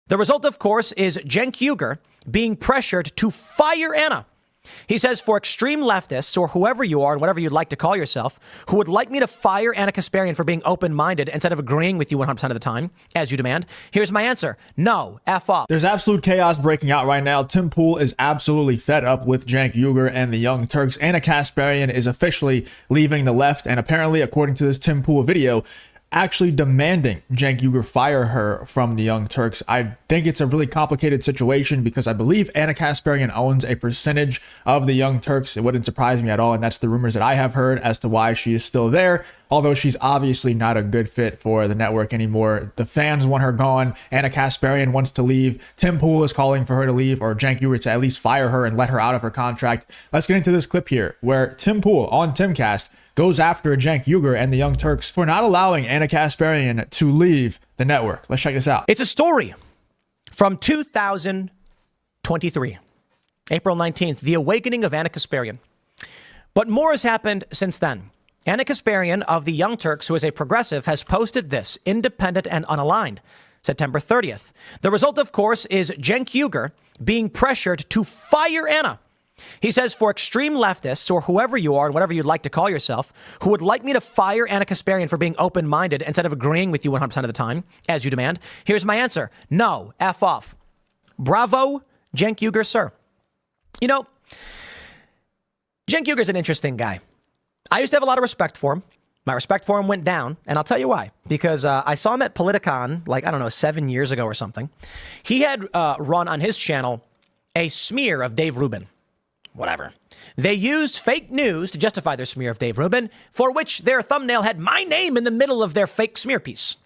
The result, of course, is Cenk Uygur being pressured to fire Anna. He says, for extreme leftists, or whoever you are and whatever you'd like to call yourself, who would like me to fire Anna Casparian for being open-minded instead of agreeing with you 100% of the time, as you demand, here's my answer. No, F off. There's absolute chaos breaking out right now. Tim Pool is absolutely fed up with Cenk Uygur and the Young Turks. Anna Casparian is officially leaving the left, and apparently, according to this Tim Pool video, actually demanding Cenk Uygur fire her from the Young Turks. I think it's a really complicated situation because I believe Anna Casparian owns a percentage of the Young Turks. It wouldn't surprise me at all, and that's the rumors that I have heard as to why she is still there, although she's obviously not a good fit for the network anymore. The fans want her gone. Anna Casparian wants to leave. Tim Pool is calling for her to leave, or Cenk Uygur to at least fire her and let her out of her contract. Let's get into this clip here where Tim Pool on Timcast goes after Cenk Uygur and the Young Turks for not allowing Anna Casparian to leave the network. Let's check this out. It's a story from 2023, April 19th, the awakening of Anna Casparian. But more has happened since then. Anna Casparian of the Young Turks, who is a progressive, has posted this, independent and unaligned, September 30th. The result, of course, is Cenk Uygur being pressured to fire Anna. He says, for extreme leftists, or whoever you are and whatever you'd like to call yourself, who would like me to fire Anna Casparian for being open-minded instead of agreeing with you 100% of the time, as you demand, here's my answer. No, F off. Bravo, Cenk Uygur, sir. You know, Cenk Uygur is an interesting guy. I used to have a lot of respect for him. My respect for him went down, and I'll tell you why. Because I saw him at Politicon, like, I don't know, 7 years ago or something. He had run on his channel a smear of Dave Rubin. Whatever. They used fake news to justify their smear of Dave Rubin, for which their thumbnail had my name in the middle of their fake smear piece.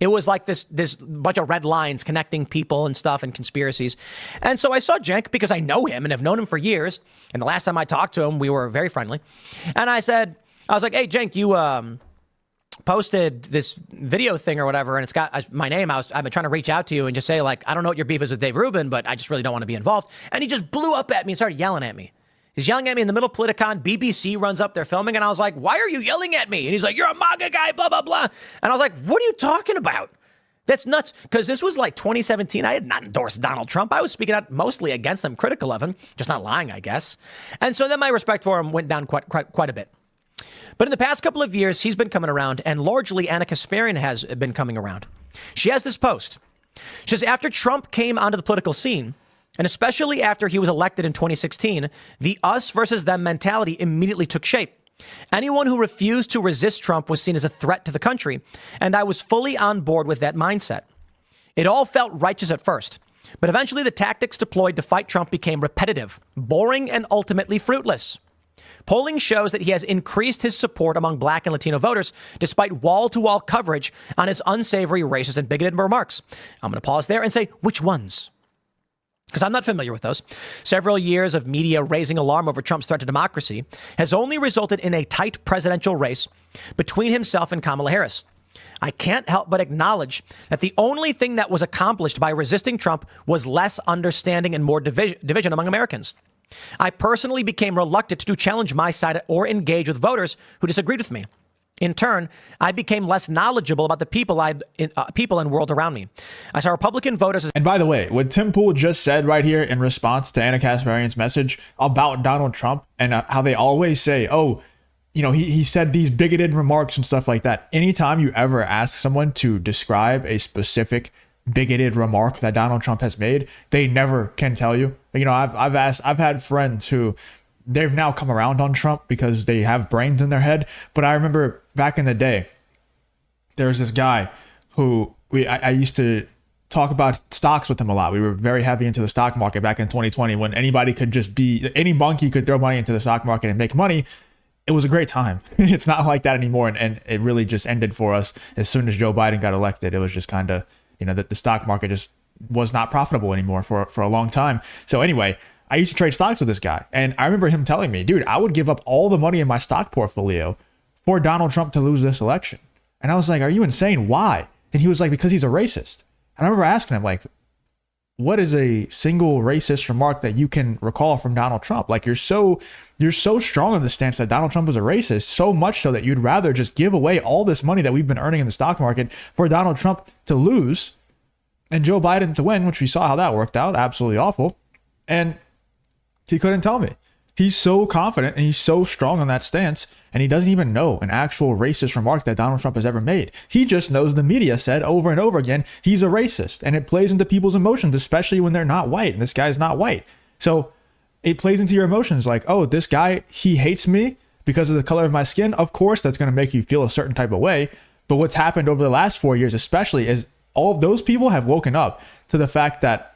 It was like this bunch of red lines connecting people and stuff and conspiracies. And so I saw Cenk because I know him and have known him for years. And the last time I talked to him, we were very friendly. And I was like, hey, Cenk, you posted this video thing or whatever, and it's got my name. I've been trying to reach out to you and just say, like, I don't know what your beef is with Dave Rubin, but I just really don't want to be involved. And he just blew up at me and started yelling at me. He's yelling at me in the middle of Politicon. BBC runs up, they're filming, and I was like, why are you yelling at me? And he's like, you're a MAGA guy, blah, blah, blah. And I was like, what are you talking about? That's nuts. Because this was like 2017. I had not endorsed Donald Trump. I was speaking out mostly against him, critical of him, just not lying, I guess. And so then my respect for him went down quite a bit. But in the past couple of years, he's been coming around, and largely Anna Casparian has been coming around. She has this post. She says, after Trump came onto the political scene, and especially after he was elected in 2016, the us versus them mentality immediately took shape. Anyone who refused to resist Trump was seen as a threat to the country, and I was fully on board with that mindset. It all felt righteous at first, but eventually the tactics deployed to fight Trump became repetitive, boring, and ultimately fruitless. Polling shows that he has increased his support among Black and Latino voters despite wall-to-wall coverage on his unsavory, racist, and bigoted remarks. I'm going to pause there and say, which ones? Because I'm not familiar with those. Several years of media raising alarm over Trump's threat to democracy has only resulted in a tight presidential race between himself and Kamala Harris. I can't help but acknowledge that the only thing that was accomplished by resisting Trump was less understanding and more division among Americans. I personally became reluctant to challenge my side or engage with voters who disagreed with me. In turn, I became less knowledgeable about the people and world around me. I saw Republican voters as— And by the way, what Tim Pool just said right here in response to Anna Casparian's message about Donald Trump and how they always say, oh, you know, he said these bigoted remarks and stuff like that. Anytime you ever ask someone to describe a specific bigoted remark that Donald Trump has made, they never can tell you. You know, I've had friends who they've now come around on Trump because they have brains in their head. But I remember back in the day, there was this guy who I used to talk about stocks with him a lot. We were very heavy into the stock market back in 2020 when anybody could just be, any monkey could throw money into the stock market and make money. It was a great time. It's not like that anymore. And it really just ended for us as soon as Joe Biden got elected. It was just kind of, you know, that the stock market just was not profitable anymore for a long time. So anyway, I used to trade stocks with this guy. And I remember him telling me, dude, I would give up all the money in my stock portfolio for Donald Trump to lose this election. And I was like, are you insane? Why? And he was like, because he's a racist. And I remember asking him, like, what is a single racist remark that you can recall from Donald Trump? Like, you're so strong in the stance that Donald Trump is a racist, so much so that you'd rather just give away all this money that we've been earning in the stock market for Donald Trump to lose. and Joe Biden to win, which we saw how that worked out. Absolutely awful. And he couldn't tell me. He's so confident and he's so strong on that stance, and he doesn't even know an actual racist remark that Donald Trump has ever made. He just knows the media said over and over again he's a racist, and it plays into people's emotions, especially when they're not white, and this guy's not white. So it plays into your emotions like, oh, this guy, he hates me because of the color of my skin. Of course, that's going to make you feel a certain type of way. But what's happened over the last 4 years especially is all of those people have woken up to the fact that,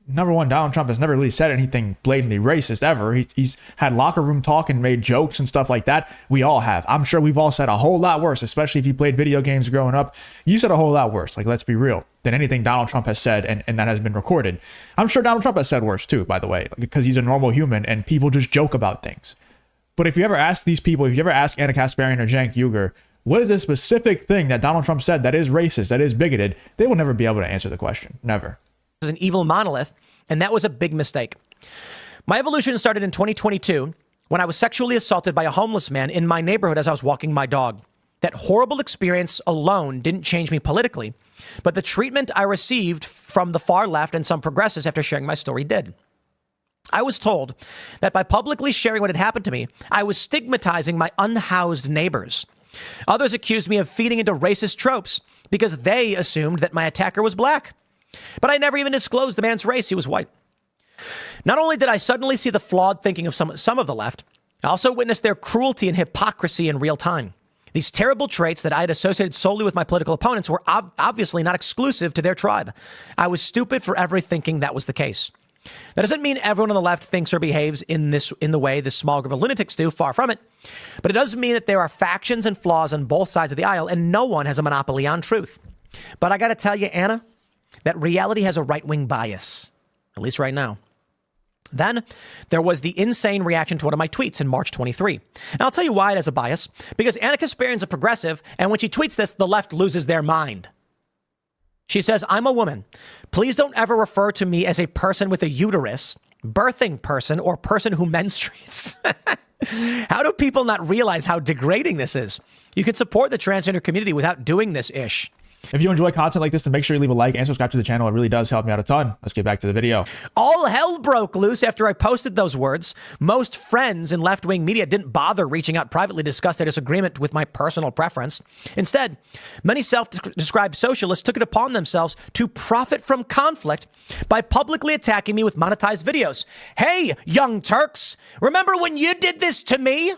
number one, Donald Trump has never really said anything blatantly racist ever. He's had locker room talk and made jokes and stuff like that. We all have. I'm sure we've all said a whole lot worse, especially if you played video games growing up. You said a whole lot worse, like, let's be real, than anything Donald Trump has said and that has been recorded. I'm sure Donald Trump has said worse too, by the way, because he's a normal human and people just joke about things. But if you ever ask these people, if you ever ask Anna Casparian or Cenk Uygur, what is a specific thing that Donald Trump said that is racist, that is bigoted, they will never be able to answer the question. Never. Is an evil monolith, and that was a big mistake. My evolution started in 2022 when I was sexually assaulted by a homeless man in my neighborhood as I was walking my dog. That horrible experience alone didn't change me politically, but the treatment I received from the far left and some progressives after sharing my story did. I was told that by publicly sharing what had happened to me, I was stigmatizing my unhoused neighbors. Others accused me of feeding into racist tropes because they assumed that my attacker was black. But I never even disclosed the man's race. He was white. Not only did I suddenly see the flawed thinking of some of the left, I also witnessed their cruelty and hypocrisy in real time. These terrible traits that I had associated solely with my political opponents were obviously not exclusive to their tribe. I was stupid for ever thinking that was the case. That doesn't mean everyone on the left thinks or behaves in the way this small group of lunatics do, far from it. But it does mean that there are factions and flaws on both sides of the aisle, and no one has a monopoly on truth. But I got to tell you, Anna, that reality has a right-wing bias, at least right now. Then there was the insane reaction to one of my tweets in March 23. And I'll tell you why it has a bias. Because Anna Casparian's a progressive, and when she tweets this, the left loses their mind. She says, I'm a woman. Please don't ever refer to me as a person with a uterus, birthing person, or person who menstruates. How do people not realize how degrading this is? You can support the transgender community without doing this ish. If you enjoy content like this, then make sure you leave a like and subscribe to the channel. It really does help me out a ton. Let's get back to the video. All hell broke loose after I posted those words. Most friends in left-wing media didn't bother reaching out privately to discuss their disagreement with my personal preference. Instead, many self-described socialists took it upon themselves to profit from conflict by publicly attacking me with monetized videos. Hey, Young Turks, remember when you did this to me?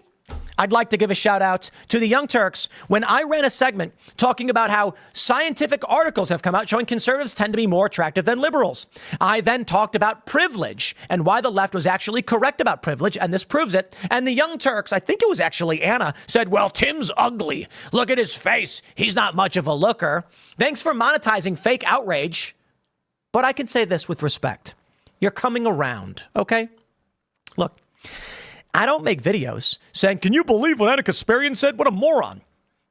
I'd like to give a shout out to the Young Turks when I ran a segment talking about how scientific articles have come out showing conservatives tend to be more attractive than liberals. I then talked about privilege and why the left was actually correct about privilege, and this proves it. And the Young Turks, I think it was actually Anna, said, well, Tim's ugly. Look at his face. He's not much of a looker. Thanks for monetizing fake outrage. But I can say this with respect. You're coming around, okay? Look. I don't make videos saying, can you believe what Anna Casparian said? What a moron.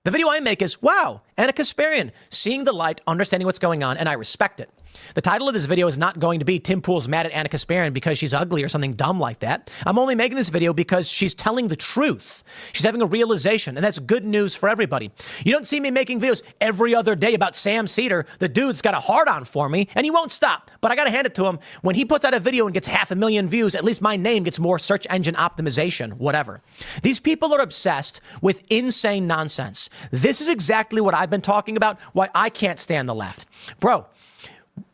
The video I make is, wow, Anna Casparian, seeing the light, understanding what's going on, and I respect it. The title of this video is not going to be Tim Pool's mad at Anna Casparian because she's ugly or something dumb like that. I'm only making this video because she's telling the truth. She's having a realization, and that's good news for everybody. You don't see me making videos every other day about Sam Cedar. The dude's got a hard-on for me, and he won't stop. But I got to hand it to him. When he puts out a video and gets 500,000 views, at least my name gets more search engine optimization, whatever. These people are obsessed with insane nonsense. This is exactly what I've been talking about, why I can't stand the left. Bro,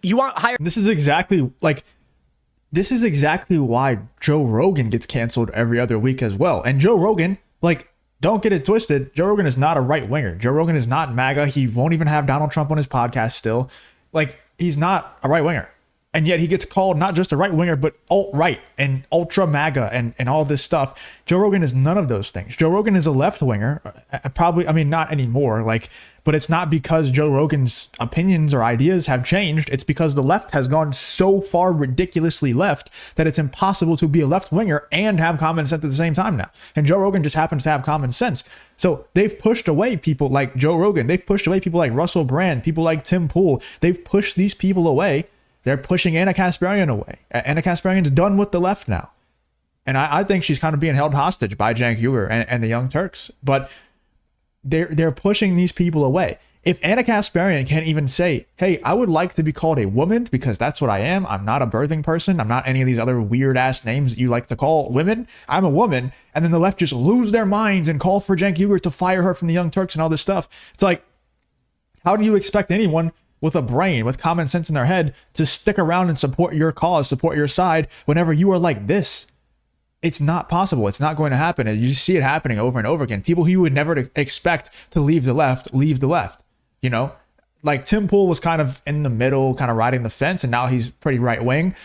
you want higher. This is exactly why Joe Rogan gets canceled every other week as well. And Joe Rogan, don't get it twisted. Joe Rogan is not a right winger. Joe Rogan is not MAGA. He won't even have Donald Trump on his podcast still. He's not a right winger. And yet he gets called not just a right winger, but alt-right and ultra MAGA and all this stuff. Joe Rogan is none of those things. Joe Rogan is a left winger. Not anymore. But it's not because Joe Rogan's opinions or ideas have changed. It's because the left has gone so far ridiculously left that it's impossible to be a left winger and have common sense at the same time now. And Joe Rogan just happens to have common sense. So they've pushed away people like Joe Rogan. They've pushed away people like Russell Brand, people like Tim Pool. They've pushed these people away. They're pushing Anna Casparian away. Anna Casparian's done with the left now. And I think she's kind of being held hostage by Cenk Uygur and the Young Turks. But they're pushing these people away. If Anna Casparian can't even say, hey, I would like to be called a woman because that's what I am. I'm not a birthing person. I'm not any of these other weird ass names that you like to call women. I'm a woman. And then the left just lose their minds and call for Cenk Uygur to fire her from the Young Turks and all this stuff. It's like, how do you expect anyone with a brain, with common sense in their head, to stick around and support your cause, support your side whenever you are like this? It's not possible. It's not going to happen. And you just see it happening over and over again. People who you would never expect to leave the left, leave the left. You know, like Tim Pool was kind of in the middle, kind of riding the fence, and now he's pretty right wing.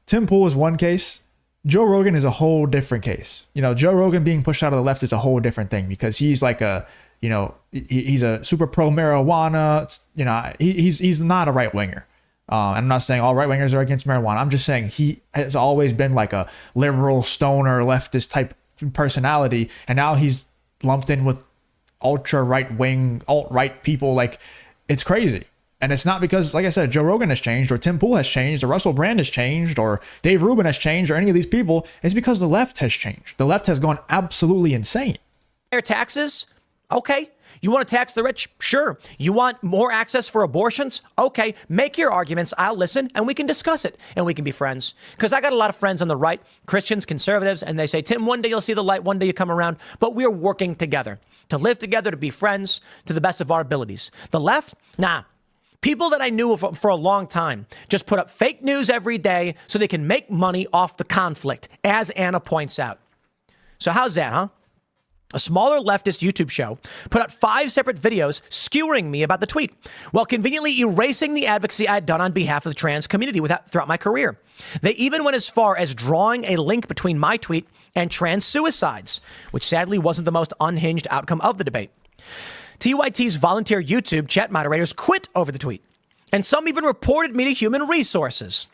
Tim Pool is one case. Joe Rogan is a whole different case. You know, Joe Rogan being pushed out of the left is a whole different thing because he's like a, you know, he's a super pro marijuana. You know, he's not a right winger. I'm not saying all right wingers are against marijuana. I'm just saying he has always been like a liberal stoner leftist type personality, and now he's lumped in with ultra right wing alt right people. Like, it's crazy. And it's not because, like I said, Joe Rogan has changed or Tim Pool has changed or Russell Brand has changed or Dave Rubin has changed or any of these people. It's because the left has changed. The left has gone absolutely insane. Their taxes? Okay. You want to tax the rich? Sure. You want more access for abortions? Okay. Make your arguments. I'll listen and we can discuss it and we can be friends. Because I got a lot of friends on the right, Christians, conservatives, and they say, Tim, one day you'll see the light, one day you come around. But we're working together to live together, to be friends to the best of our abilities. The left? Nah. People that I knew for a long time just put up fake news every day so they can make money off the conflict, as Anna points out. So how's that, huh? A smaller leftist YouTube show put out 5 separate videos skewering me about the tweet, while conveniently erasing the advocacy I had done on behalf of the trans community throughout my career. They even went as far as drawing a link between my tweet and trans suicides, which sadly wasn't the most unhinged outcome of the debate. TYT's volunteer YouTube chat moderators quit over the tweet, and some even reported me to Human Resources.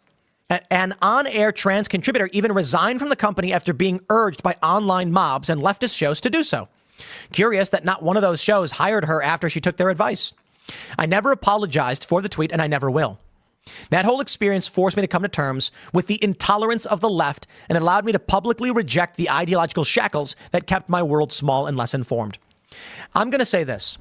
An on-air trans contributor even resigned from the company after being urged by online mobs and leftist shows to do so. Curious that not one of those shows hired her after she took their advice. I never apologized for the tweet, and I never will. That whole experience forced me to come to terms with the intolerance of the left and allowed me to publicly reject the ideological shackles that kept my world small and less informed. I'm going to say this.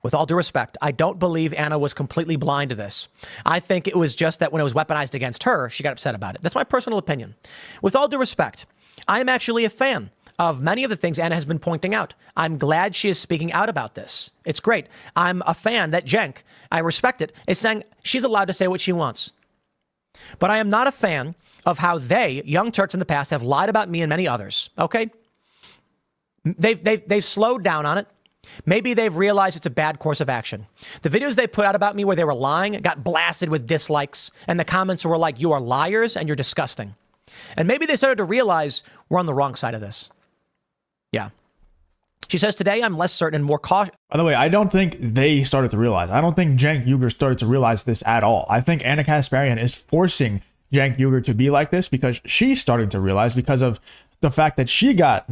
With all due respect, I don't believe Anna was completely blind to this. I think it was just that when it was weaponized against her, she got upset about it. That's my personal opinion. With all due respect, I am actually a fan of many of the things Anna has been pointing out. I'm glad she is speaking out about this. It's great. I'm a fan that Cenk, I respect it, is saying she's allowed to say what she wants. But I am not a fan of how they, Young Turks in the past, have lied about me and many others. Okay? They've slowed down on it. Maybe they've realized it's a bad course of action. The videos they put out about me where they were lying got blasted with dislikes, and the comments were like, you are liars and you're disgusting. And maybe they started to realize we're on the wrong side of this. Yeah. She says, today I'm less certain and more cautious. By the way, I don't think they started to realize. I don't think Cenk Uygur started to realize this at all. I think Anna Casparian is forcing Cenk Uygur to be like this because she's starting to realize because of the fact that she got,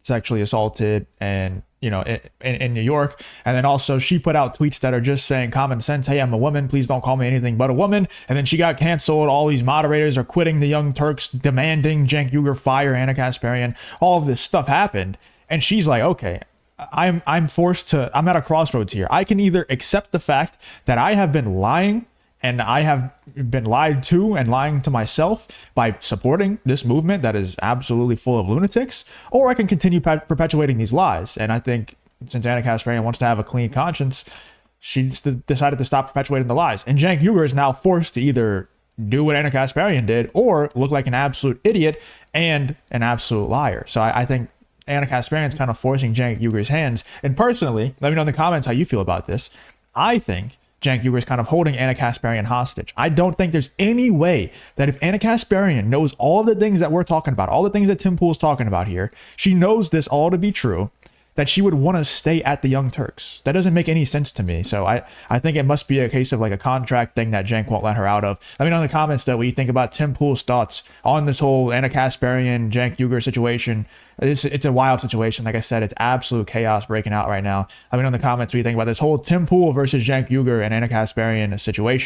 sexually assaulted and, in New York. And then also she put out tweets that are just saying common sense. Hey, I'm a woman. Please don't call me anything but a woman. And then she got canceled. All these moderators are quitting the Young Turks, demanding Cenk Uygur fire Anna Casparian. All of this stuff happened. And she's like, okay, I'm at a crossroads here. I can either accept the fact that I have been lying and I have been lied to and lying to myself by supporting this movement that is absolutely full of lunatics, or I can continue perpetuating these lies. And I think since Anna Casparian wants to have a clean conscience, she decided to stop perpetuating the lies. And Cenk Uygur is now forced to either do what Anna Casparian did or look like an absolute idiot and an absolute liar. So I think Anna Casparian is kind of forcing Cenk Uygur's hands. And personally, let me know in the comments how you feel about this. I think Cenk Uygur is kind of holding Ana Casparian hostage. I don't think there's any way that if Anna Casparian knows all of the things that we're talking about, all the things that Tim Pool is talking about here, she knows this all to be true, that she would want to stay at the Young Turks. That doesn't make any sense to me. So I think it must be a case of like a contract thing that Cenk won't let her out of. Let me know in the comments though what you think about Tim Pool's thoughts on this whole Ana Casparian, Cenk Uygur situation. It's a wild situation. Like I said, it's absolute chaos breaking out right now. Let me know in the comments what you think about this whole Tim Pool versus Cenk Uygur and Ana Casparian situation.